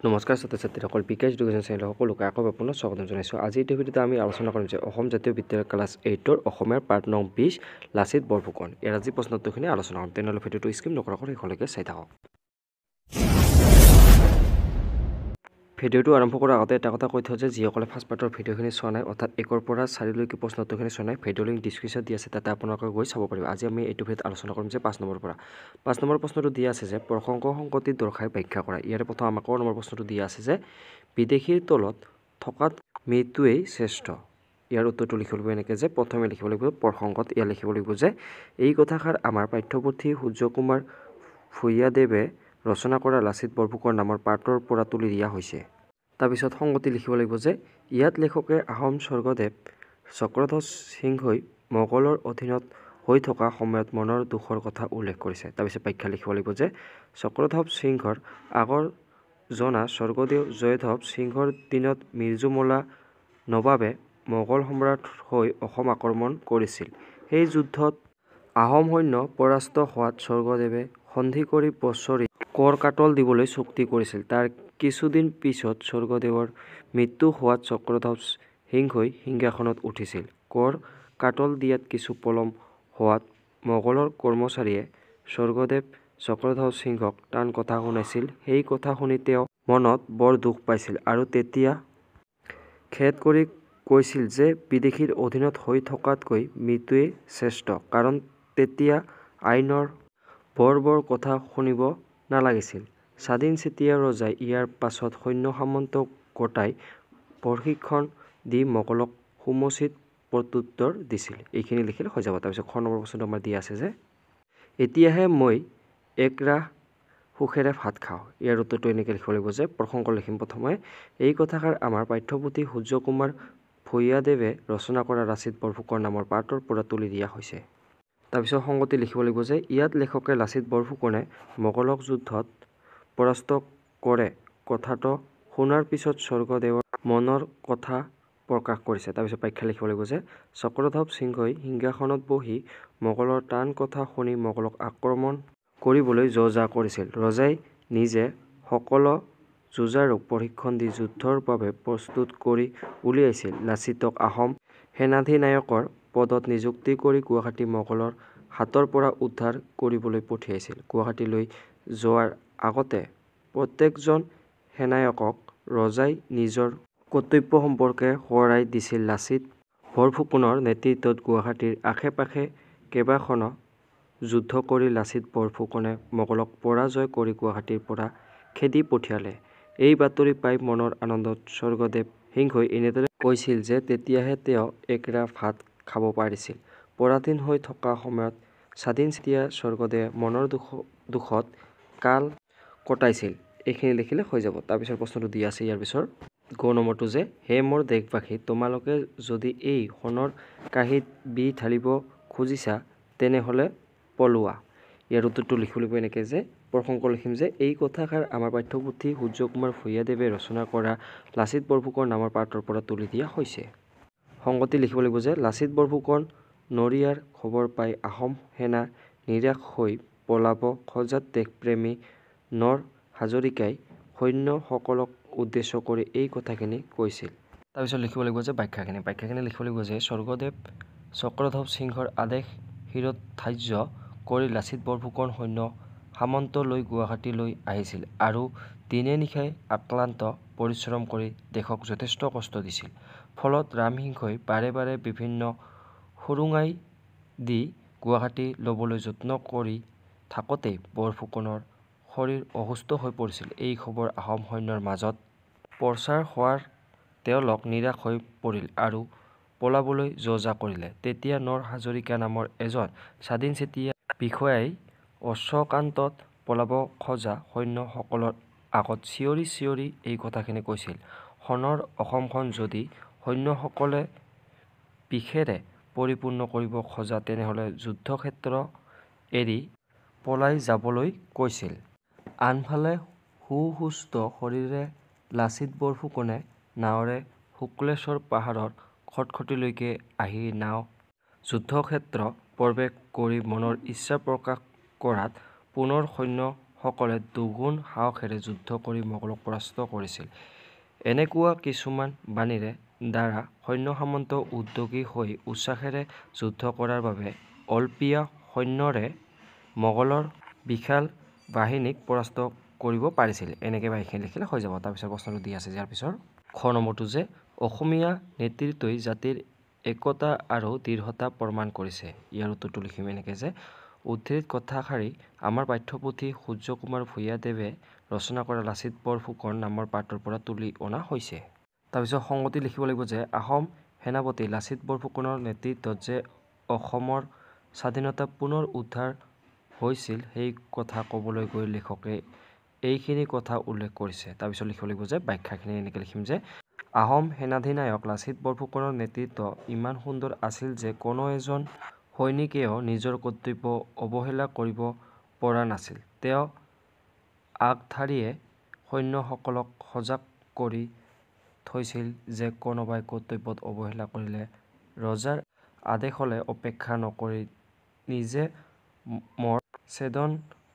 নমস্কাৰ ছাত্ৰ ছাত্ৰীসকল বিকাশ এডুকেশ্যন চেনেলৰ সকলোকে আকৌ আপোনাৰ স্বাগতম জনাইছোঁ। আজিৰ ভিডিঅ'তে আমি আলোচনা কৰিম যে অসম জাতীয় বিদ্যালয় ক্লাছ 8ৰ অসমীয়াৰ পাৰ্ট নং 20 লাচিত বৰফুকন ইয়াৰ আজি প্ৰশ্নোত্তৰখিনি আলোচনা কৰিম। তেনেহ'লে ভিডিঅ'টো স্কিপ নকৰাকৈ শেষলৈকে চাই থাকক। ভিডিঅ'টো আৰম্ভ কৰাৰ আগতে এটা কথা কৈ থওঁ যে যিসকলে ফাৰ্ষ্ট পাৰ্টৰ ভিডিঅ'খিনি চোৱা নাই অৰ্থাৎ 1ৰ পৰা 4লৈকে প্ৰশ্নোত্তৰখিনি চোৱা নাই ভিডিঅ' লিংক ডিছক্ৰিপশ্যনত দি আছে, তাতে আপোনালোকে গৈ চাব পাৰিব। আজি আমি এইটো ভিডিঅ'ত আলোচনা কৰিম যে 5 নম্বৰ পৰা 5 নম্বৰ প্ৰশ্নটো দিয়া আছে যে প্ৰসংগ সংগতি দৰ্শাই ব্যাখ্যা কৰা। ইয়াৰে প্ৰথম আমাক নম্বৰ প্ৰশ্নটো দিয়া আছে যে বিদেশীৰ তলত থকাত মৃত্যুৱেই শ্ৰেষ্ঠ। ইয়াৰ উত্তৰটো লিখিব লাগিব এনেকৈ যে প্ৰথমে লিখিব লাগিব প্ৰসংগত ইয়াত লিখিব লাগিব যে এই কথাষাৰ আমাৰ পাঠ্যপুথি সূৰ্যকুমাৰ ভূঞাদেৱে ৰচনা কৰা লাচিত বৰফুকন নামৰ পাঠৰ পৰা তুলি দিয়া হৈছে। তাৰপিছত সংগতি লিখিব লাগিব যে ইয়াত লেখকে আহোম স্বৰ্গদেৱ চক্ৰধ্বজ সিংহই মোগলৰ অধীনত হৈ থকা সময়ত মনৰ দুখৰ কথা উল্লেখ কৰিছে। তাৰপিছত ব্যাখ্যা লিখিব লাগিব যে চক্ৰধ্বজ সিংহৰ আগৰ জনা স্বৰ্গদেউ জয়ধ্বজ সিংহৰ দিনত মিৰ্জুমলা নবাবে মোগল সম্ৰাট হৈ অসম আক্ৰমণ কৰিছিল। সেই যুদ্ধত আহোম সৈন্য পৰাস্ত হোৱাত স্বৰ্গদেৱে সন্ধি কৰি বছৰি কৰ কাটল দিবলৈ চুক্তি কৰিছিল। তাৰ কিছুদিন পিছত স্বৰ্গদেৱৰ মৃত্যু হোৱাত চক্ৰধ্বজ সিংহই সিংহাসনত উঠিছিল। কৰ কাটল দিয়াত কিছু পলম হোৱাত মোগলৰ কৰ্মচাৰীয়ে স্বৰ্গদেৱ চক্ৰধ্বজ সিংহক টান কথা শুনাইছিল। সেই কথা শুনি তেওঁ মনত বৰ দুখ পাইছিল আৰু তেতিয়া খেদ কৰি কৈছিল যে বিদেশীৰ অধীনত হৈ থকাতকৈ মৃত্যুৱেই শ্ৰেষ্ঠ, কাৰণ তেতিয়া আইনৰ বৰ কথা শুনিব নালাগিছিল। স্বাধীন চেতিয়া ৰজাই ইয়াৰ পাছত সৈন্য সামন্ত গোটাই প্ৰশিক্ষণ দি মোগলক সমুচিত প্ৰত্যুত্তৰ দিছিল। এইখিনি লিখিলে হৈ যাব। তাৰপিছত খ নম্বৰ প্ৰশ্নটো আমাৰ দিয়া আছে যে এতিয়াহে মই একৰাহ সুখেৰে ভাত খাওঁ। ইয়াৰ উত্তৰটো এনেকৈ লিখিব লাগিব যে প্ৰসংগ লিখিম প্ৰথমে এই কথাষাৰ আমাৰ পাঠ্যপুথি সূৰ্যকুমাৰ ভূঞাদেৱে ৰচনা কৰা লাচিত বৰফুকন নামৰ পাঠৰ পৰা তুলি দিয়া হৈছে। তাৰপিছত সংগতি লিখিব লাগিব যে ইয়াত লেখকে লাচিত বৰফুকনে মোগলক যুদ্ধত পৰাস্ত কৰে কথাটো শুনাৰ পিছত স্বৰ্গদেৱৰ মনৰ কথা প্ৰকাশ কৰিছে। তাৰপিছত ব্যাখ্যা লিখিব লাগিব যে চক্ৰধ্বজ সিংহই সিংহাসনত বহি মোগলৰ টান কথা শুনি মোগলক আক্ৰমণ কৰিবলৈ যো-জা কৰিছিল। ৰজাই নিজে সকলো যুঁজাৰুক প্ৰশিক্ষণ দি যুদ্ধৰ বাবে প্ৰস্তুত কৰি উলিয়াইছিল। লাচিতক আহোম সেনাধিনায়কৰ পদত নিযুক্তি কৰি গুৱাহাটী মোগলৰ হাতৰ পৰা উদ্ধাৰ কৰিবলৈ পঠিয়াইছিল। গুৱাহাটীলৈ যোৱাৰ আগতে প্ৰত্যেকজন সেনানায়কক ৰজাই নিজৰ কৰ্তব্য সম্পৰ্কে সোঁৱৰাই দিছিল। লাচিত বৰফুকনৰ নেতৃত্বত গুৱাহাটীৰ আশে-পাশে কেইবাখনো যুদ্ধ কৰি লাচিত বৰফুকনে মোগলক পৰাজয় কৰি গুৱাহাটীৰ পৰা খেদি পঠিয়ালে। এই বাতৰি পাই মনৰ আনন্দত স্বৰ্গদেৱ সিংহই এনেদৰে কৈছিল যে তেতিয়াহে তেওঁ একৰাহ ভাত খাব পাৰিছিল। পৰাধীন হৈ থকা সময়ত স্বাধীন চেতিয়া স্বৰ্গদেৱে মনৰ দুখত কাল কটাইছিল। এইখিনি লিখিলে হৈ যাব। তাৰপিছত প্ৰশ্নটো দিয়া আছে ইয়াৰ পিছৰ গ নম্বৰটো যে হে মোৰ দেশবাসী, তোমালোকে যদি এই সোণৰ কাঁহীত বিহ ঢালিব খুজিছা তেনেহ'লে পলোৱা। ইয়াৰ উত্তৰটো লিখিব লাগিব এনেকৈ যে প্ৰসংগ লিখিম যে এই কথাষাৰ আমাৰ পাঠ্যপুথি সূৰ্যকুমাৰ ভূঞাদেৱে ৰচনা কৰা লাচিত বৰফুকন নামৰ পাঠৰ পৰা তুলি দিয়া হৈছে। সংগতি লিখিব লাগিব যে লাচিত বৰফুকন নৰিয়াৰ খবৰ পাই আহোম সেনা নিৰাশ হৈ পলাব খোজাত দেশপ্ৰেমী নৰ হাজৰিকাই সৈন্যসকলক উদ্দেশ্য কৰি এই কথাখিনি কৈছিল। তাৰপিছত লিখিব লাগিব যে ব্যাখ্যাখিনি লিখিব লাগিব যে স্বৰ্গদেৱ চক্ৰধ্বজ সিংহৰ আদেশ শিৰোধাৰ্য কৰি লাচিত বৰফুকন সৈন্য সামন্ত লৈ গুৱাহাটীলৈ আহিছিল আৰু দিনে নিশাই অক্লান্ত পৰিশ্ৰম কৰি দেশক যথেষ্ট কষ্ট দিছিল। ফলত ৰামসিংহই বাৰে বাৰে বিভিন্ন সুৰুঙাই দি গুৱাহাটী ল'বলৈ যত্ন কৰি থাকোঁতেই বৰফুকনৰ শৰীৰ অসুস্থ হৈ পৰিছিল। এই খবৰ আহোম সৈন্যৰ মাজত প্ৰচাৰ হোৱাত তেওঁলোক নিৰাশ হৈ পৰিল আৰু পলাবলৈ যো-জা কৰিলে। তেতিয়া নৰ হাজৰিকা নামৰ এজন স্বাধীন চেতিয়া বিষয়াই অশ্বকান্তত পলাব খোজা সৈন্যসকলৰ আগত চিঞৰি চিঞৰি এই কথাখিনি কৈছিল। সোণৰ অসমখন যদি সৈন্যসকলে বিষেৰে পৰিপূৰ্ণ কৰিব খোজা তেনেহ'লে যুদ্ধক্ষেত্ৰ এৰি পলাই যাবলৈ কৈছিল। আনফালে সুস্থ শৰীৰেৰে লাচিত বৰফুকনে নাৱেৰে শুক্লেশ্বৰ পাহাৰৰ খটখটীলৈকে আহি নাও যুদ্ধক্ষেত্ৰ প্ৰৱেশ কৰি মনৰ ইচ্ছা প্ৰকাশ কৰাত পুনৰ সৈন্য সকলে দুগুণ সাহসেৰে যুদ্ধ কৰি মোগলক পৰাস্ত কৰিছিল। এনেকুৱা কিছুমান বাণীৰে দ্বাৰা সৈন্য সামন্ত উদ্যোগী হৈ উৎসাহেৰে যুদ্ধ কৰাৰ বাবে অলপীয়া সৈন্যৰে মোগলৰ বিশাল বাহিনীক পৰাস্ত কৰিব পাৰিছিল। এনেকৈ বাকীখিনি লিখিলে হৈ যাব। তাৰপিছত প্ৰশ্নটো দি আছে ইয়াৰ পিছৰ খ নম্বৰটো যে অসমীয়া নেতৃত্বই জাতিৰ একতা আৰু দৃঢ়তা প্ৰমাণ কৰিছে। ইয়াৰ উত্তৰটো লিখিম এনেকৈ যে উদ্ধৃত কথাষাৰি আমাৰ পাঠ্যপুথি সূৰ্যকুমাৰ ভূঞাদেৱে ৰচনা কৰা লাচিত বৰফুকন নামৰ পাঠৰ পৰা তুলি অনা হৈছে। তাৰপিছত সংগতি লিখিব লাগিব যে আহোম সেনাপতি লাচিত বৰফুকনৰ নেতৃত্বত যে অসমৰ স্বাধীনতা পুনৰ উদ্ধাৰ হৈছিল সেই কথা ক'বলৈ গৈ লেখকে এইখিনি কথা উল্লেখ কৰিছে। তাৰপিছত লিখিব লাগিব যে ব্যাখ্যাখিনি এনেকৈ লিখিম যে আহোম সেনাধিনায়ক লাচিত বৰফুকনৰ নেতৃত্ব ইমান সুন্দৰ আছিল যে কোনো এজন সৈনিকেও নিজৰ কৰ্তব্য অৱহেলা কৰিব পৰা নাছিল। তেওঁ আগধাৰিয়ে সৈন্যসকলক সজাগ কৰি থৈছিল যে কোনোবাই কৰ্তব্যত অৱহেলা কৰিলে ৰজাৰ আদেশলৈ অপেক্ষা নকৰি নিজে মৰছেদন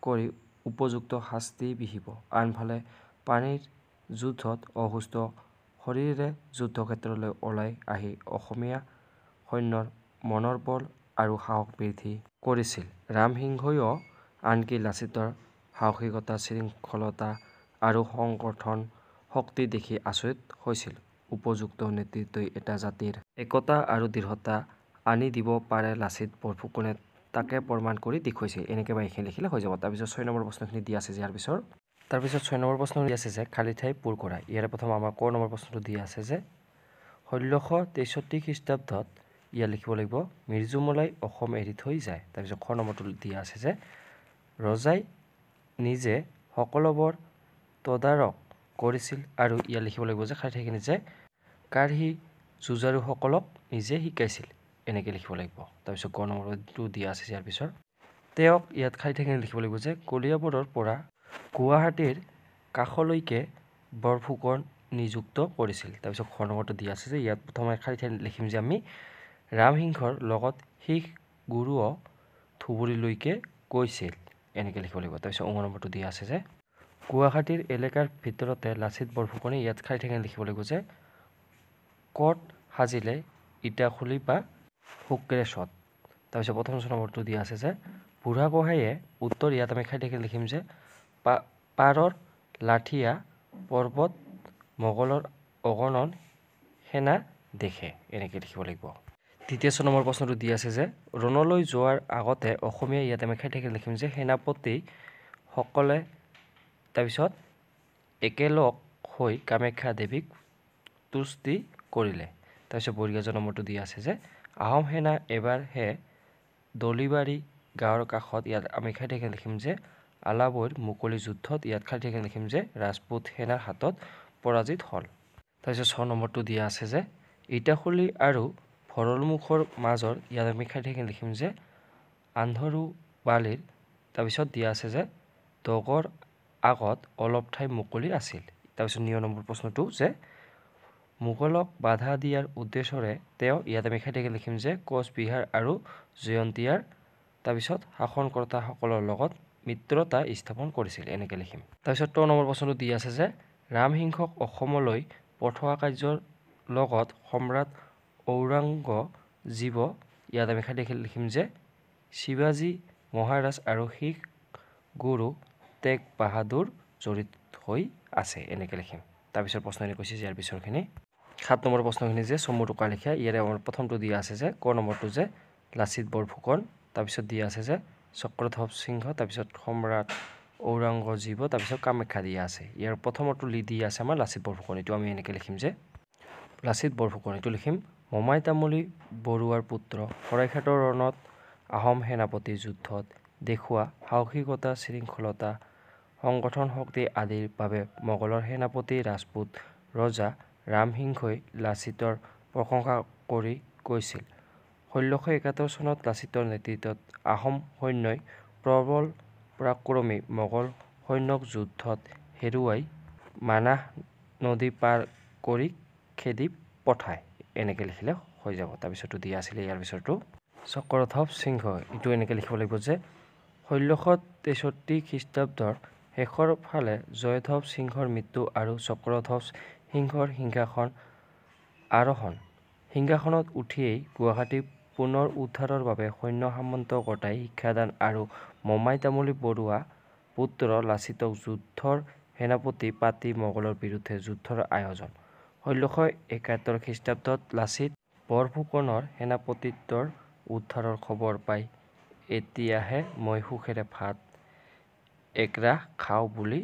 কৰি উপযুক্ত শাস্তি বিহিব। আনফালে পানীৰ যুদ্ধত অসুস্থ শৰীৰেৰে যুদ্ধক্ষেত্ৰলৈ ওলাই আহি অসমীয়া সৈন্যৰ মনৰ বল আৰু সাহস বৃদ্ধি কৰিছিল। ৰামসিংহইও আনকি লাচিতৰ সাহসিকতা শৃংখলতা আৰু সংগঠন শক্তি দেখি আচৰিত হৈছিল। উপযুক্ত নেতৃত্বই এটা জাতিৰ একতা আৰু দৃঢ়তা আনি দিব পাৰে লাচিত বৰফুকনে তাকে প্ৰমাণ কৰি দেখুৱাইছিল। এনেকৈ বাকীখিনি লিখিলে হৈ যাব। তাৰপিছত 6 নম্বৰ প্ৰশ্নখিনি দি আছে যে ইয়াৰ পিছৰ তাৰপিছত 6 নম্বৰ প্ৰশ্ন দি আছে যে খালী ঠাই পূৰ কৰা। ইয়াৰে প্ৰথম আমাৰ ক নম্বৰ প্ৰশ্নটো দি আছে যে 1663 খ্ৰীষ্টাব্দত ইয়াত লিখিব লাগিব মিৰ্জুমলাই অসম এৰি থৈ যায়। তাৰপিছত খ নম্বৰটো দিয়া আছে যে ৰজাই নিজে সকলোবোৰ তদাৰক কৰিছিল আৰু ইয়াত লিখিব লাগিব যে খালী ঠাইখিনি যে কাঢ়ি যুঁজাৰুসকলক নিজে শিকাইছিল। এনেকৈ লিখিব লাগিব। তাৰপিছত গ নম্বৰটো দিয়া আছে ইয়াৰ পিছৰ তেওঁক ইয়াত খালী ঠাইখিনি লিখিব লাগিব যে কলিয়াবৰৰ পৰা গুৱাহাটীৰ কাষলৈকে বৰফুকন নিযুক্ত কৰিছিল। তাৰপিছত খ নম্বৰটো দিয়া আছে যে ইয়াত প্ৰথমে খালী ঠাই লিখিম যে আমি ৰামসিংহৰ লগত শিখ গুৰুও ধুবুৰীলৈকে গৈছিল। এনেকৈ লিখিব লাগিব। তাৰপিছত ঙ নম্বৰটো দিয়া আছে যে গুৱাহাটীৰ এলেকাৰ ভিতৰতে লাচিত বৰফুকনে ইয়াত খালী ঠাইখিনি লিখিব লাগিব যে ক'ত সাজিলে ইটাখুলি বা শুক্ৰেশ্বত। তাৰপিছত প্ৰথম নম্বৰটো দিয়া আছে যে বুঢ়াগোহাঁইয়ে উত্তৰ ইয়াত আমি খালী ঠাইখিনি লিখিম যে পাৰৰ লাঠিয়া পৰ্বত মোগলৰ অগণন সেনা দেখে। এনেকৈ লিখিব লাগিব। তৃতীয় নম্বৰ প্ৰশ্নটো দি আছে যে ৰণলৈ যোৱাৰ আগতে অসমীয়া ইয়াত আমি খালী ঠাইখিনি লিখিম যে সেনাপতি সকলে তাৰপিছত একেলগ হৈ কামাখ্যা দেৱীক তুষ্টি কৰিলে। তাৰপিছত বৰ্গীয় নম্বৰটো দিয়া আছে যে আহোম সেনা এবাৰহে দলিবাৰী গাঁৱৰ কাষত ইয়াত আমি খালী ঠাইখিনি লিখিম যে আলাবৈৰ মুকলি যুদ্ধত ইয়াত খালী ঠাইখিনি লিখিম যে ৰাজপুত সেনাৰ হাতত পৰাজিত হ'ল। তাৰপিছত 6 নম্বৰটো দিয়া আছে যে ইটাখুলি আৰু ভৰলুমুখৰ মাজৰ ইয়াত আমি খালী ঠাইখিনি লিখিম যে আন্ধৰুবালিৰ। তাৰপিছত দিয়া আছে যে দগৰ আগত অলপ ঠাই মুকলি আছিল। তাৰপিছত 9 নম্বৰ প্ৰশ্নটো যে মোগলক বাধা দিয়াৰ উদ্দেশ্যৰে তেওঁ ইয়াত আমি খালী ঠাইখিনি লিখিম যে কোচবিহাৰ আৰু জয়ন্তীয়াৰ তাৰপিছত শাসনকৰ্তাসকলৰ লগত মিত্ৰতা স্থাপন কৰিছিল। এনেকৈ লিখিম। তাৰপিছত 10 নম্বৰ প্ৰশ্নটো দি আছে যে ৰামসিংহক অসমলৈ পঠোৱা কাৰ্যৰ লগত সম্ৰাট ঔৰংগজীব ইয়াত আমি খালী ঠাইখিনি লিখিম যে শিৱাজী মহাৰাজ আৰু শিখ গুৰু তেগ বাহাদুৰ জড়িত হৈ আছে। এনেকৈ লিখিম। তাৰপিছত প্ৰশ্নখিনি কৈছে যে ইয়াৰ পিছৰখিনি 7 নম্বৰ প্ৰশ্নখিনি যে চমু টোকা লিখা। ইয়াৰে আমাৰ প্ৰথমটো দিয়া আছে যে ক নম্বৰটো যে লাচিত বৰফুকন। তাৰপিছত দিয়া আছে যে চক্ৰধ্বজ সিংহ। তাৰপিছত সম্ৰাট ঔৰংগজীব। তাৰপিছত কামাখ্যা দিয়া আছে। ইয়াৰ প্ৰথমটো দিয়া আছে আমাৰ লাচিত বৰফুকন। এইটো আমি এনেকৈ লিখিম যে লাচিত বৰফুকন। এইটো লিখিম মোমাই তামুলী বৰুৱাৰ পুত্ৰ শৰাইঘাটৰ ৰণত আহোম সেনাপতিৰ যুদ্ধত দেখুওৱা সাহসিকতা শৃংখলতা সংগঠন শক্তি আদিৰ বাবে মোগলৰ সেনাপতি ৰাজপুত ৰজা ৰামসিংহই লাচিতৰ প্ৰশংসা কৰি কৈছিল 1671 চনত লাচিতৰ নেতৃত্বত আহোম সৈন্যই প্ৰবল পৰাক্ৰমী মোগল সৈন্যক যুদ্ধত হেৰুৱাই মানাহ নদী পাৰ কৰি খেদি পঠায়। এনেকৈ লিখিলে হৈ যাব। তাৰপিছতো দিয়া আছিলে ইয়াৰ পিছৰটো চক্ৰধ্বজ সিংহ। এইটো এনেকৈ লিখিব লাগিব যে 1663 খ্ৰীষ্টাব্দৰ শেষৰ ফালে জয়ধ্বজ সিংহৰ মৃত্যু আৰু চক্ৰধ্বজ সিংহৰ সিংহাসন আৰোহণ। সিংহাসনত উঠিয়েই গুৱাহাটী পুনৰ উদ্ধাৰৰ বাবে সৈন্য সামন্ত গতাই শিক্ষাদান আৰু মমাই তামুলী বৰুৱা পুত্ৰ লাচিতক যুদ্ধৰ সেনাপতি পাতি মোগলৰ বিৰুদ্ধে যুদ্ধৰ আয়োজন। ১৬৭১ খ্ৰীষ্টাব্দত লাচিত বৰফুকনৰ সেনাপতিত্বৰ উদ্ধাৰৰ খবৰ পাই এতিয়াহে মই সুখেৰে ভাত একৰাহ খাওঁ বুলি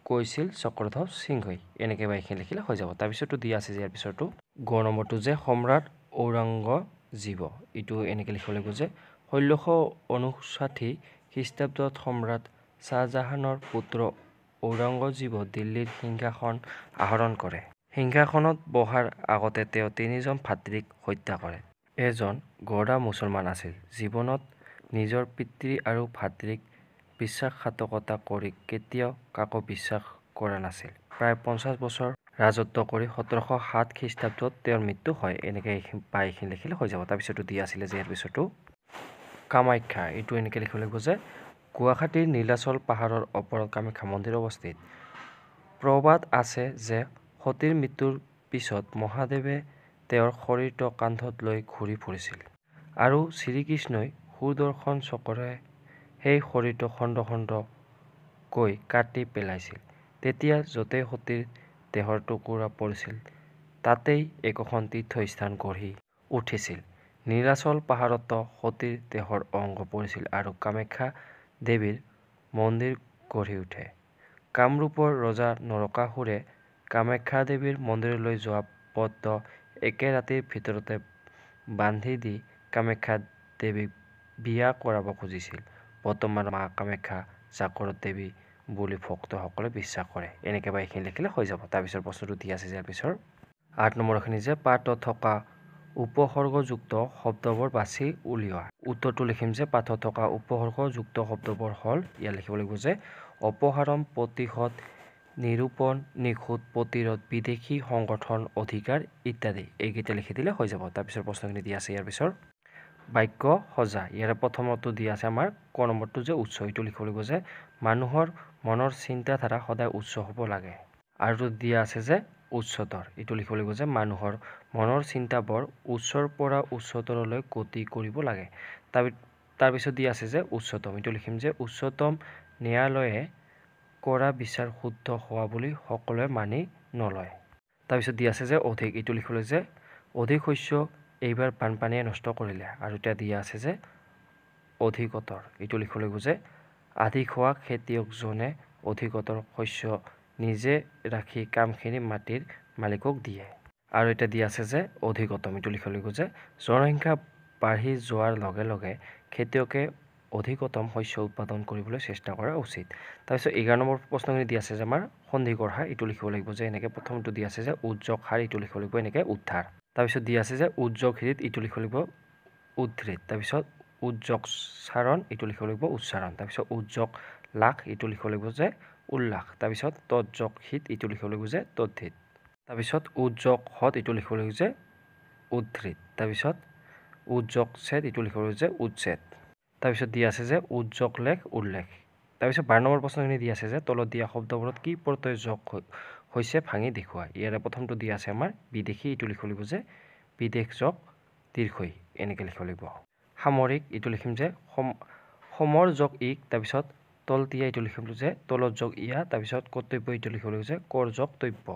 কৈছিল চক্ৰধ্বজ সিংহই। এনেকৈ বা এইখিনি লিখিলে হৈ যাব। তাৰপিছতো দিয়া আছে যে ইয়াৰ পিছতো গ নম্বৰটো যে সম্ৰাট ঔৰংগজীব, এইটো এনেকৈ লিখিব লাগিব যে ১৬৫৯ খ্ৰীষ্টাব্দত সম্ৰাট শ্বাহজাহানৰ পুত্ৰ ঔৰংগজীব দিল্লীৰ সিংহাসন আহৰণ কৰে। সিংহাসনত বহাৰ আগতে তেওঁ ৩জন ভাতৃক হত্যা কৰে। এজন গড়া মুছলমান আছিল। জীৱনত নিজৰ পিতৃ আৰু ভাতৃক বিশ্বাসঘাতকতা কৰি কেতিয়াও কাকো বিশ্বাস কৰা নাছিল। প্ৰায় ৫০ বছৰ ৰাজত্ব কৰি ১৭০৭ খ্ৰীষ্টাব্দত তেওঁৰ মৃত্যু হয়। এনেকৈ বা এইখিনি লিখিলে হৈ যাব। তাৰপিছতো দিয়া আছিলে যে ইয়াৰ পিছতো কামাখ্যা, এইটো এনেকৈ লিখিব লাগিব যে গুৱাহাটীৰ নীলাচল পাহাৰৰ ওপৰত কামাখ্যা মন্দিৰ অৱস্থিত। প্ৰবাদ আছে যে সতীৰ মৃত্যুৰ পিছত মহাদেৱে তেওঁৰ শৰীৰটো কান্ধত লৈ ঘূৰি ফুৰিছিল আৰু শ্ৰীকৃষ্ণই সুদৰ্শন চক্ৰৰে সেই শৰীৰটো খণ্ড খণ্ডকৈ কাটি পেলাইছিল। তেতিয়া য'তেই সতীৰ দেহৰ টুকুৰা পৰিছিল তাতেই একোখন তীৰ্থস্থান গঢ়ি উঠিছিল। নীলাচল পাহাৰতো সতীৰ দেহৰ অংগ পৰিছিল আৰু কামাখ্যা দেৱীৰ মন্দিৰ গঢ়ি উঠে। কামৰূপৰ ৰজা নৰকাসুৰে কামাখ্যা দেৱীৰ মন্দিৰলৈ যোৱা পথটো একে ৰাতিৰ ভিতৰতে বান্ধি দি কামাখ্যা দেৱীক বিয়া কৰাব খুজিছিল। বৰ্তমান মা কামাখ্যা জাগ্ৰত দেৱী বুলি ভক্তসকলে বিশ্বাস কৰে। এনেকৈ বা এইখিনি লিখিলে হৈ যাব। তাৰপিছৰ প্ৰশ্নটো দি আছে যে ইয়াৰ পিছৰ ৮ নম্বৰখিনি যে পাঠত থকা উপসৰ্গযুক্ত শব্দবোৰ বাছি উলিওৱা। উত্তৰটো লিখিম যে পাঠত থকা উপসৰ্গযুক্ত শব্দবোৰ হ'ল, ইয়াত লিখিব লাগিব যে অপসাৰণ, প্ৰতিশোধ, নিৰূপণ, নিষোধ, প্ৰতিৰোধ, বিদেশী সংগঠন, অধিকাৰ ইত্যাদি। এইকেইটা লিখি দিলে হৈ যাব। তাৰপিছৰ প্ৰশ্নখিনি দিয়া আছে ইয়াৰ পিছৰ বাক্য সজা। ইয়াৰে প্ৰথমটো দিয়া আছে আমাৰ ক নম্বৰটো যে উচ্চ, এইটো লিখিব লাগিব যে মানুহৰ মনৰ চিন্তাধাৰা সদায় উচ্চ হ'ব লাগে। আৰু দিয়া আছে যে উচ্চতৰ, এইটো লিখিব লাগিব যে মানুহৰ মনৰ চিন্তাবোৰ উচ্চৰ পৰা উচ্চতৰলৈ গতি কৰিব লাগে। তাৰপিছত দিয়া আছে যে উচ্চতম, এইটো লিখিম যে উচ্চতম ন্যায়ালয়ে কৰা বিচাৰ শুদ্ধ হোৱা বুলি সকলোৱে মানি নলয়। তাৰপিছত দিয়া আছে যে অধিক, এইটো লিখিব লাগিব যে অধিক শস্য এইবাৰ বানপানীয়ে নষ্ট কৰিলে। আৰু এতিয়া দিয়া আছে যে অধিকতৰ, এইটো লিখিব লাগিব যে আধিক হোৱা খেতিয়কজনে অধিকতৰ শস্য নিজে ৰাখি কামখিনি মাটিৰ মালিকক দিয়ে। আৰু এতিয়া দিয়া আছে যে অধিকতম, এইটো লিখিব লাগিব যে জনসংখ্যা বাঢ়ি যোৱাৰ লগে লগে খেতিয়কে অধিকতম শস্য উৎপাদন কৰিবলৈ চেষ্টা কৰা উচিত। তাৰপিছত 11 নম্বৰ প্ৰশ্নখিনি দিয়া আছে যে আমাৰ সন্ধি গঢ়া, এইটো লিখিব লাগিব যে এনেকৈ প্ৰথমটো দিয়া আছে যে উদ্যোগ হাৰ, এইটো লিখিব লাগিব এনেকৈ উদ্ধাৰ। তাৰপিছত দিয়া আছে যে উদ্যোগ হৃদ, এইটো লিখিব লাগিব উদ্ধৃত। তাৰপিছত উদ্যোগ চাৰণ, এইটো লিখিব লাগিব উচ্চাৰণ। তাৰপিছত উদ্যোগ লাখ, এইটো লিখিব লাগিব যে উল্লাস। তাৰপিছত তদ্যোগ হিত, এইটো লিখিব লাগিব যে তদ্ধিত। তাৰপিছত উদ্যোগ হত, এইটো লিখিব লাগিব যে উদ্ধৃত। তাৰপিছত উদ্যোগ ছেদ, এইটো লিখিব লাগিব যে উচ্ছেদ। তাৰপিছত দিয়া আছে যে উদ্যোগ লেখ উল্লেখ। তাৰপিছত 12 নম্বৰ প্ৰশ্নখিনি দিয়া আছে যে তলত দিয়া শব্দবোৰত কি প্ৰত্যয় যোগ হৈছে ভাঙি দেখুওৱা। ইয়াৰে প্ৰথমটো দিয়া আছে আমাৰ বিদেশী, এইটো লিখিব লাগিব যে বিদেশ যোগ দীৰ্ঘই, এনেকৈ লিখিব লাগিব। সামৰিক, এইটো লিখিম যে সমৰ যোগ ইক, তাৰপিছত তলতীয়া, এইটো লিখিব যে তলত যোগ ইয়া, তাৰপিছত কৰ্তব্য, এইটো লিখিব লাগিব যে কৰ যোগ তব্য।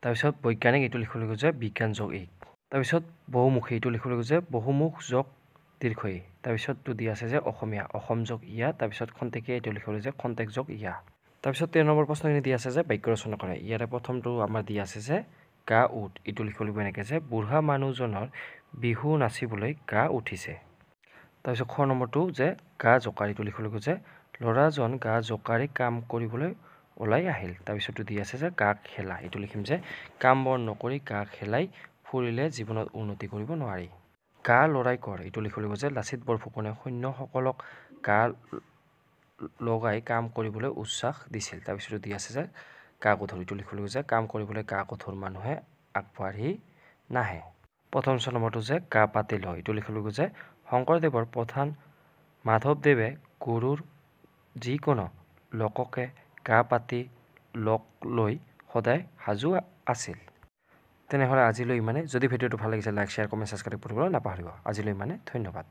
তাৰপিছত বৈজ্ঞানিক, এইটো লিখিব লাগিব যে বিজ্ঞান যোগ ইক। তাৰপিছত বহুমুখী, এইটো লিখিব লাগিব যে বহুমুখ যোগ দীৰ্ঘই। তাৰপিছতটো দিয়া আছে যে অসমীয়া, অসম যোগ ইয়া, তাৰপিছত খন্তেকীয়া, এইটো লিখিব লাগিব যে খন্তেক যোগ ইয়া। তাৰপিছত 13 নম্বৰ প্ৰশ্নখিনি দিয়া আছে যে বাক্য ৰচনা কৰে। ইয়াৰে প্ৰথমটো আমাৰ দিয়া আছে যে গা উঠ, এইটো লিখিব লাগিব এনেকৈ যে বুঢ়া মানুহজনৰ বিহু নাচিবলৈ গা উঠিছে। তাৰপিছত খ নম্বৰটো যে গা জোকাৰ, এইটো লিখিব লাগিব যে ল'ৰাজন গা জোকাৰি কাম কৰিবলৈ ওলাই আহিল। তাৰপিছতটো দিয়া আছে যে গা খেলা, এইটো লিখিম যে কাম বন নকৰি গা খেলাই ফুৰিলে জীৱনত উন্নতি কৰিব নোৱাৰি। গা লৰাই কৰ, এইটো লিখিব লাগিব যে লাচিত বৰফুকনে সৈন্যসকলক গা লগাই কাম কৰিবলৈ উৎসাহ দিছিল। তাৰপিছতো দিয়া আছে যে গা গধুৰ, এইটো লিখিব লাগিব যে কাম কৰিবলৈ গা গধুৰ মানুহে আগবাঢ়ি নাহে। প্ৰথম নম্বৰটো যে গা পাতিল হয়, এইটো লিখিব লাগিব যে শংকৰদেৱৰ প্ৰধান মাধৱদেৱে গুৰুৰ যিকোনো লোককে গা পাতি লগ লৈ সদায় সাজু আছিল। তেনেহ'লে আজিলৈ ইমানে। যদি ভিডিঅ'টো ভাল লাগিছে লাইক শ্বেয়াৰ কমেণ্ট ছাবস্ক্ৰাইব কৰিবলৈ নাপাহৰিব। আজিলৈ ইমানে, ধন্যবাদ।